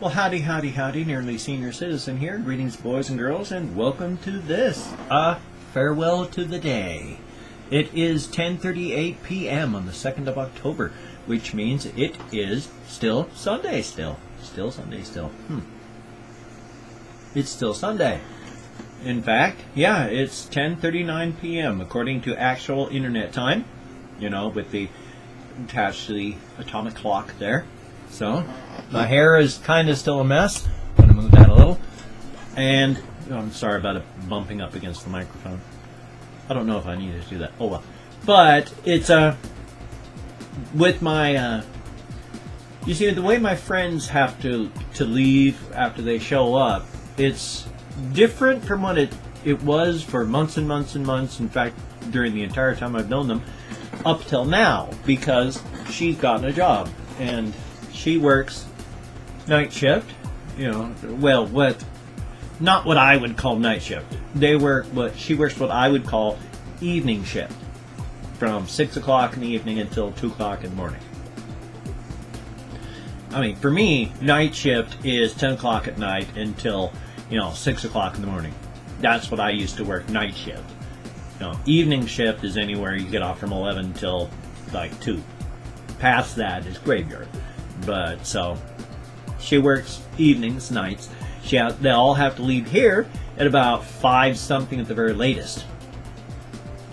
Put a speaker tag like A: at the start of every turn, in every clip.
A: Well, howdy, howdy, howdy, nearly senior citizen here. Greetings, boys and girls, and welcome to this, farewell to the day. It is 10:38 p.m. on the 2nd of October, which means it is still Sunday still. It's still Sunday. In fact, yeah, it's 10:39 p.m. according to actual internet time, you know, with the attached to the atomic clock there. So, my hair is kind of still a mess. I'm going to move that a little. And, I'm sorry about it bumping up against the microphone. I don't know if I needed to do that. Oh well. But, it's, with my, you see, the way my friends have to leave after they show up, it's different from what it was for months and months and months. In fact, during the entire time I've known them, up till now, because she's gotten a job. And she works night shift, you know, well, not what I would call night shift. She works what I would call evening shift, from 6 o'clock in the evening until 2 o'clock in the morning. I mean, for me, night shift is 10 o'clock at night until, 6 o'clock in the morning. That's what I used to work, night shift. Evening shift is anywhere you get off from 11 till like 2. Past that is graveyard. But so she works evenings, nights. They all have to leave here at about 5 something at the very latest.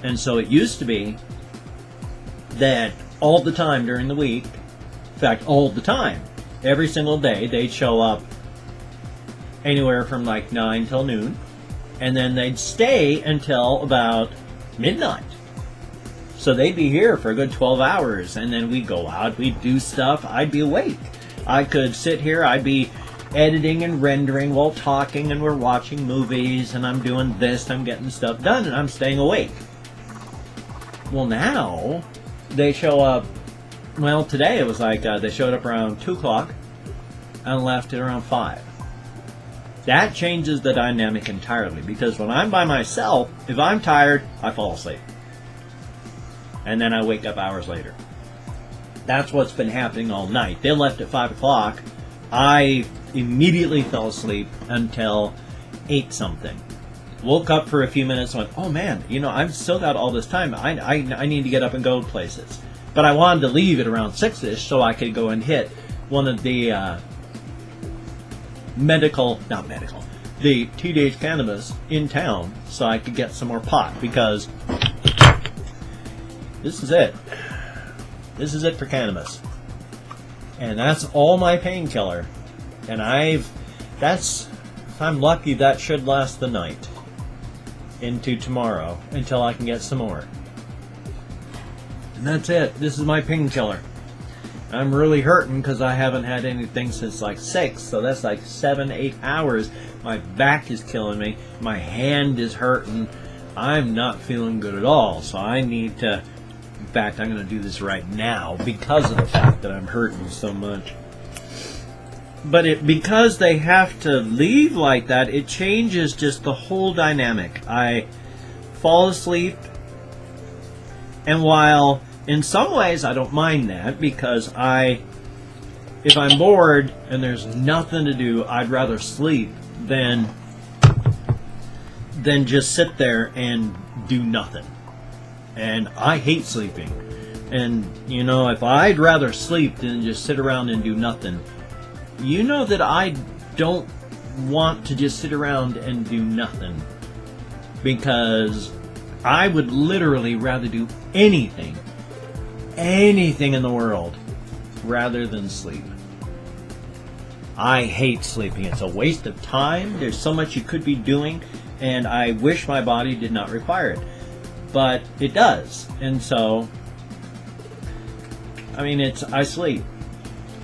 A: And so it used to be that all the time during the week, in fact all the time, every single day, they'd show up anywhere from like 9 till noon, and then they'd stay until about midnight. So they'd be here for a good 12 hours, and then we'd go out, we'd do stuff, I'd be awake. I could sit here, I'd be editing and rendering while talking, and we're watching movies, and I'm doing this, I'm getting stuff done, and I'm staying awake. Well, now, they show up, well, today it was like they showed up around 2 o'clock and left at around 5. That changes the dynamic entirely, because when I'm by myself, if I'm tired, I fall asleep. And then I wake up hours later. That's what's been happening all night. They left at 5 o'clock. I immediately fell asleep until 8 something. Woke up for a few minutes and went, oh man, I've still got all this time. I need to get up and go places. But I wanted to leave at around 6-ish so I could go and hit one of the the teenage cannabis in town so I could get some more pot, because this is it. This is it for cannabis. And that's all my painkiller. And if I'm lucky, that should last the night into tomorrow until I can get some more. And that's it. This is my painkiller. I'm really hurting because I haven't had anything since like 6, so that's like 7-8 hours. My back is killing me. My hand is hurting. I'm not feeling good at all, so I need to... In fact, I'm going to do this right now because of the fact that I'm hurting so much. But because they have to leave like that, it changes just the whole dynamic. I fall asleep, and while in some ways I don't mind that, because if I'm bored and there's nothing to do, I'd rather sleep than just sit there and do nothing. And I hate sleeping. And, if I'd rather sleep than just sit around and do nothing, that I don't want to just sit around and do nothing. Because I would literally rather do anything in the world, rather than sleep. I hate sleeping. It's a waste of time. There's so much you could be doing, and I wish my body did not require it. But it does. And so, I sleep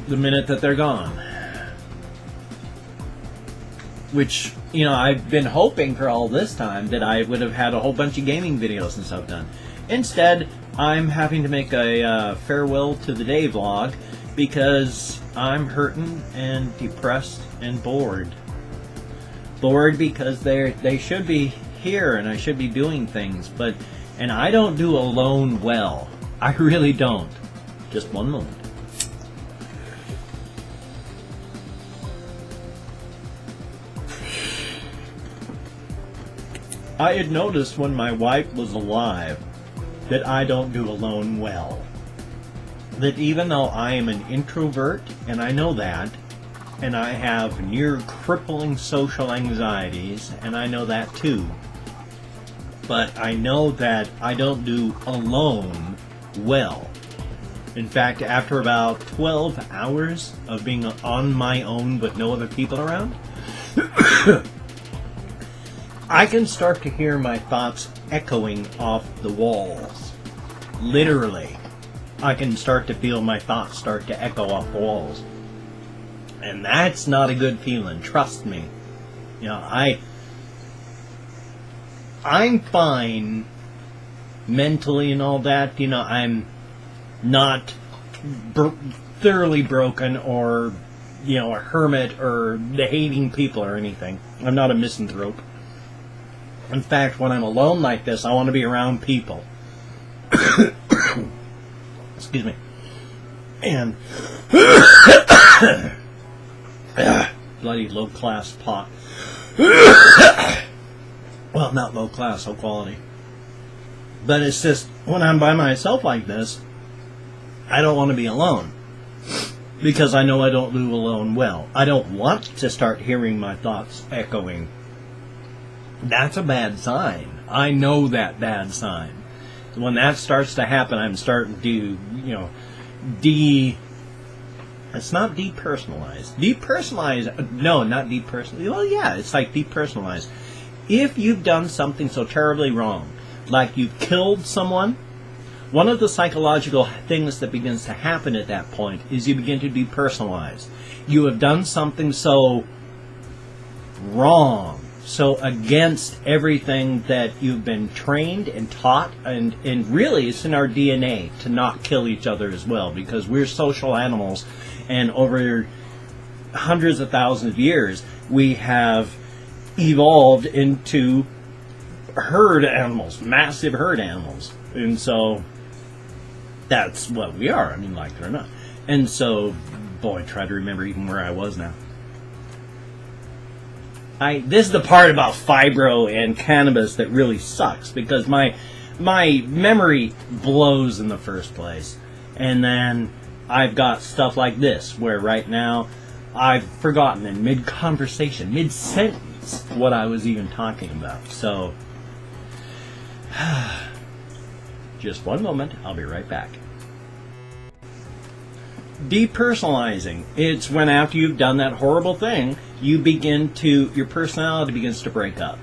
A: the minute that they're gone. Which, I've been hoping for all this time that I would have had a whole bunch of gaming videos and stuff done. Instead, I'm having to make a farewell to the day vlog because I'm hurting and depressed and bored. Bored because they should be here and I should be doing things, and I don't do alone well. I really don't. Just one moment. I had noticed when my wife was alive that I don't do alone well. That even though I am an introvert, and I know that, and I have near crippling social anxieties, and I know that too, but I know that I don't do alone well. In fact, after about 12 hours of being on my own with no other people around, I can start to hear my thoughts echoing off the walls. Literally. I can start to feel my thoughts start to echo off the walls. And that's not a good feeling, trust me. You know, I'm fine mentally and all that. You know, I'm not thoroughly broken or, you know, a hermit or hating people or anything. I'm not a misanthrope. In fact, when I'm alone like this, I want to be around people. Excuse me. And bloody low-class pot. Well, not low-class, low quality. But it's just, when I'm by myself like this, I don't want to be alone. Because I know I don't do alone well. I don't want to start hearing my thoughts echoing. That's a bad sign. I know that bad sign. When that starts to happen, I'm starting to, you know, it's not depersonalize. Depersonalize, no, not depersonalize. Well, yeah, it's like depersonalize. If you've done something so terribly wrong, like you've killed someone, one of the psychological things that begins to happen at that point is you begin to depersonalize. You have done something so wrong, so against everything that you've been trained and taught, and really it's in our DNA to not kill each other as well, because we're social animals, and over hundreds of thousands of years we have evolved into herd animals, massive herd animals, and so that's what we are, I mean, like it or not. And so, boy, try to remember even where I was now. This is the part about fibro and cannabis that really sucks, because my memory blows in the first place. And then I've got stuff like this, where right now I've forgotten in mid-conversation, mid-sentence, what I was even talking about. So, just one moment, I'll be right back. Depersonalizing. It's when after you've done that horrible thing, your personality begins to break up.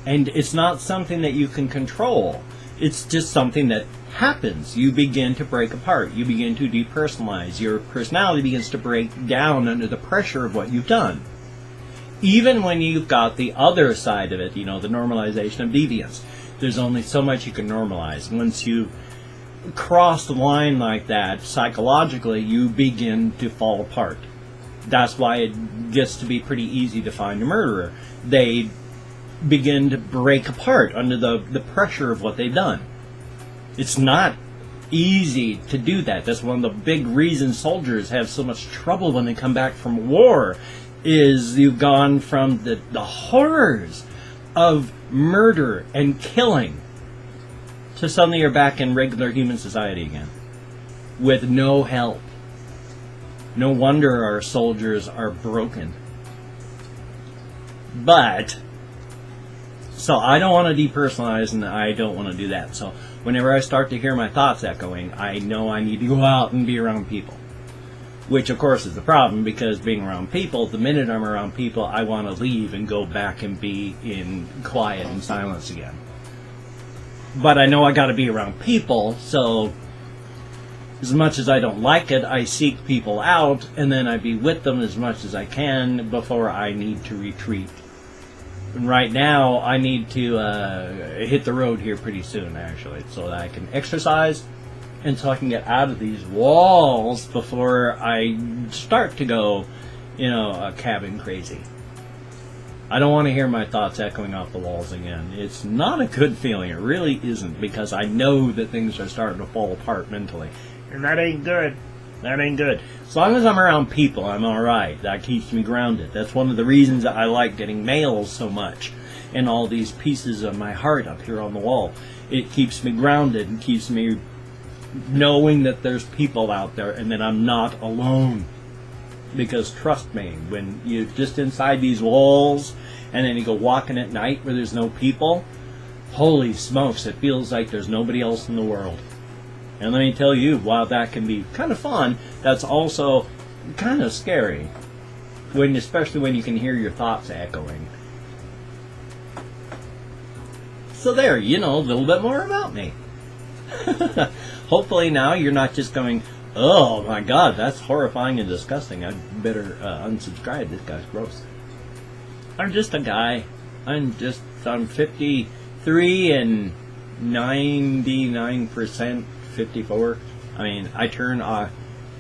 A: And it's not something that you can control. It's just something that happens. You begin to break apart. You begin to depersonalize. Your personality begins to break down under the pressure of what you've done. Even when you've got the other side of it, you know, the normalization of deviance. There's only so much you can normalize. Once you cross the line like that, psychologically, you begin to fall apart. That's why it gets to be pretty easy to find a murderer. They begin to break apart under the pressure of what they've done. It's not easy to do that. That's one of the big reasons soldiers have so much trouble when they come back from war, is you've gone from the horrors of murder and killing to suddenly you're back in regular human society again with no help. No wonder our soldiers are broken. But, so I don't want to depersonalize, and I don't want to do that. So whenever I start to hear my thoughts echoing, I know I need to go out and be around people. Which, of course, is the problem, because being around people, the minute I'm around people, I want to leave and go back and be in quiet and silence again. But I know I got to be around people, so as much as I don't like it, I seek people out, and then I be with them as much as I can before I need to retreat. And right now, I need to hit the road here pretty soon, actually, so that I can exercise, and so I can get out of these walls before I start to go, you know, cabin crazy. I don't want to hear my thoughts echoing off the walls again. It's not a good feeling. It really isn't, because I know that things are starting to fall apart mentally. And that ain't good. That ain't good. As long as I'm around people, I'm alright. That keeps me grounded. That's one of the reasons that I like getting mail so much, and all these pieces of my heart up here on the wall. It keeps me grounded and keeps me knowing that there's people out there and that I'm not alone. Because trust me, when you're just inside these walls and then you go walking at night where there's no people, holy smokes, it feels like there's nobody else in the world. And let me tell you, while that can be kind of fun, that's also kind of scary, especially when you can hear your thoughts echoing. So there, you know a little bit more about me. Hopefully now you're not just going, oh my god, that's horrifying and disgusting. I'd better unsubscribe. This guy's gross. I'm just a guy. I'm 53 and 99% 54. I mean, I turn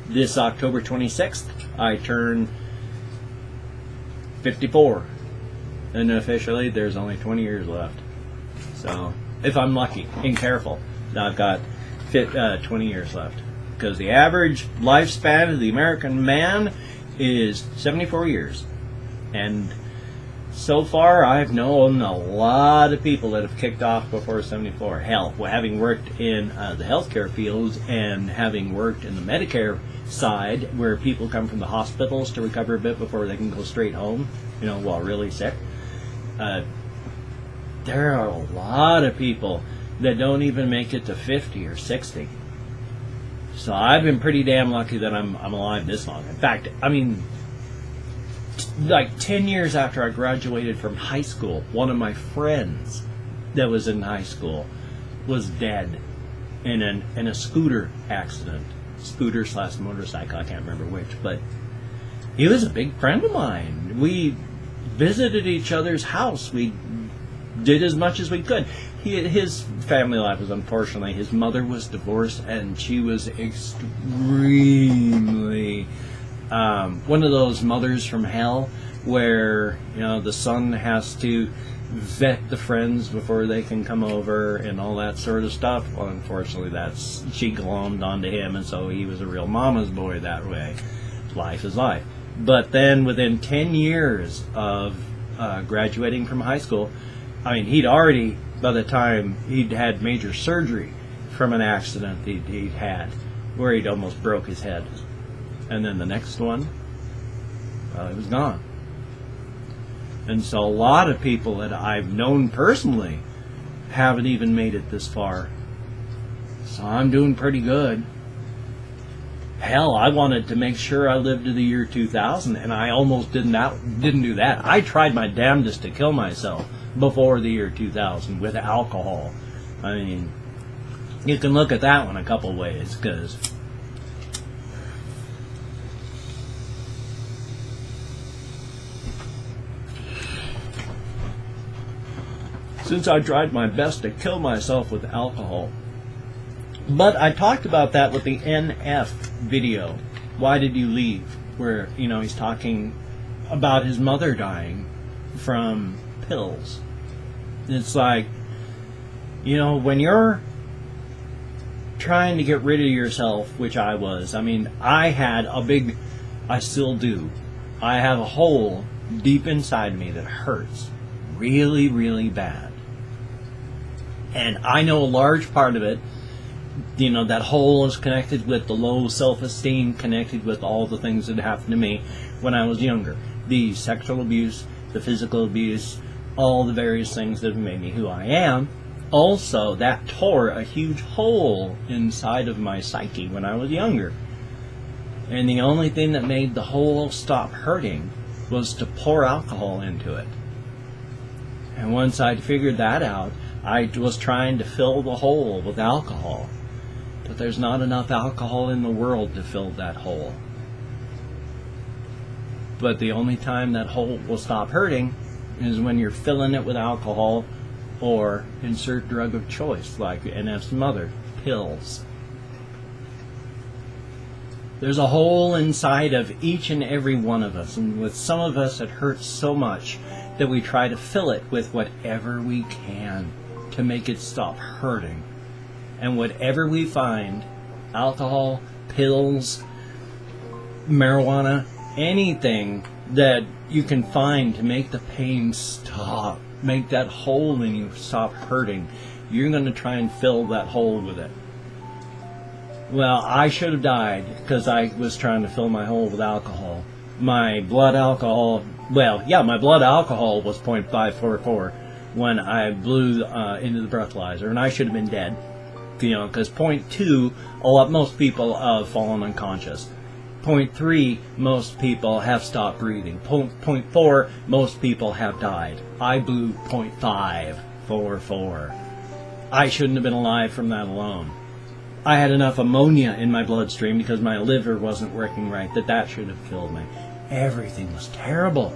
A: this October 26th, I turn 54. And officially, there's only 20 years left. So, if I'm lucky and careful, I've got 20 years left. Because the average lifespan of the American man is 74 years. And so far, I've known a lot of people that have kicked off before 74. Hell, having worked in the healthcare fields and having worked in the Medicare side, where people come from the hospitals to recover a bit before they can go straight home, while really sick, there are a lot of people that don't even make it to 50 or 60. So I've been pretty damn lucky that I'm alive this long. In fact, I mean, like 10 years after I graduated from high school, one of my friends that was in high school was dead in a scooter accident. Scooter/motorcycle, I can't remember which, but he was a big friend of mine. We visited each other's house. We did as much as we could. His family life was, unfortunately, his mother was divorced, and she was extremely one of those mothers from hell where the son has to vet the friends before they can come over and all that sort of stuff. Well, unfortunately, she glommed onto him, and so he was a real mama's boy that way. Life is life. But then within 10 years of graduating from high school, I mean, he'd already, by the time he'd had major surgery from an accident he'd had where he'd almost broke his head. And then the next one, he was gone. And so a lot of people that I've known personally haven't even made it this far. So I'm doing pretty good. Hell, I wanted to make sure I lived to the year 2000, and I almost didn't do that. I tried my damnedest to kill myself before the year 2000 with alcohol. I mean, you can look at that one a couple ways, because since I tried my best to kill myself with alcohol. But I talked about that with the NF video, Why Did You Leave? Where, he's talking about his mother dying from pills. It's like, when you're trying to get rid of yourself, which I was, I had I still do. I have a hole deep inside me that hurts really, really bad. And I know a large part of it, that hole is connected with the low self-esteem, connected with all the things that happened to me when I was younger. The sexual abuse, the physical abuse, all the various things that have made me who I am. Also, that tore a huge hole inside of my psyche when I was younger. And the only thing that made the hole stop hurting was to pour alcohol into it. And once I'd figured that out, I was trying to fill the hole with alcohol. But there's not enough alcohol in the world to fill that hole. But the only time that hole will stop hurting is when you're filling it with alcohol or insert drug of choice, like NF's mother, pills. There's a hole inside of each and every one of us, and with some of us it hurts so much that we try to fill it with whatever we can to make it stop hurting. And whatever we find, alcohol, pills, marijuana, anything that you can find to make the pain stop, make that hole in you stop hurting, you're going to try and fill that hole with it. Well, I should have died because I was trying to fill my hole with alcohol. My blood alcohol, my blood alcohol was 0.544 when I blew into the breathalyzer, and I should have been dead. Because 0.2, most people have fallen unconscious. 0.3, most people have stopped breathing. 0.4, most people have died. I blew 0.544. I shouldn't have been alive from that alone. I had enough ammonia in my bloodstream because my liver wasn't working right that should have killed me. Everything was terrible.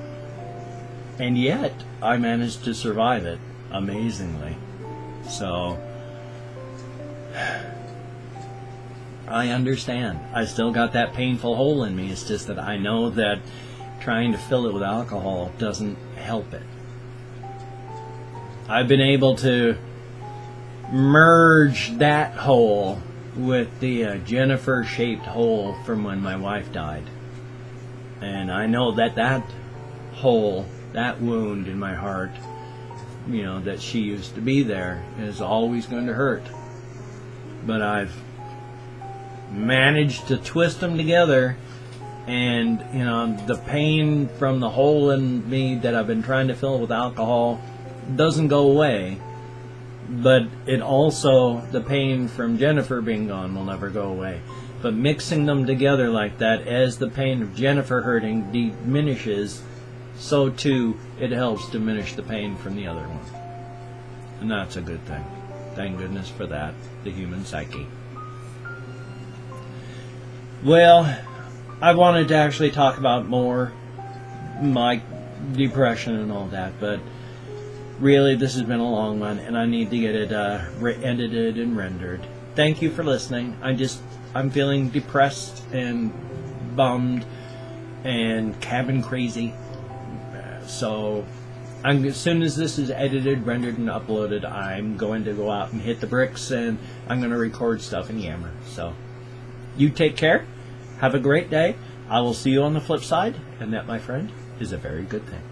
A: And yet, I managed to survive it amazingly. So, I understand. I still got that painful hole in me. It's just that I know that trying to fill it with alcohol doesn't help it. I've been able to merge that hole with the Jennifer-shaped hole from when my wife died. And I know that hole, that wound in my heart, that she used to be there, is always going to hurt. But I've managed to twist them together, and the pain from the hole in me that I've been trying to fill with alcohol doesn't go away, but it also, the pain from Jennifer being gone will never go away. But mixing them together like that, as the pain of Jennifer hurting diminishes, so too it helps diminish the pain from the other one. And that's a good thing. Thank goodness for that, the human psyche. Well, I wanted to actually talk about more my depression and all that, but really this has been a long one, and I need to get it edited and rendered. Thank you for listening. I'm feeling depressed and bummed and cabin crazy. So as soon as this is edited, rendered, and uploaded, I'm going to go out and hit the bricks, and I'm going to record stuff in Yammer. So you take care. Have a great day. I will see you on the flip side, and that, my friend, is a very good thing.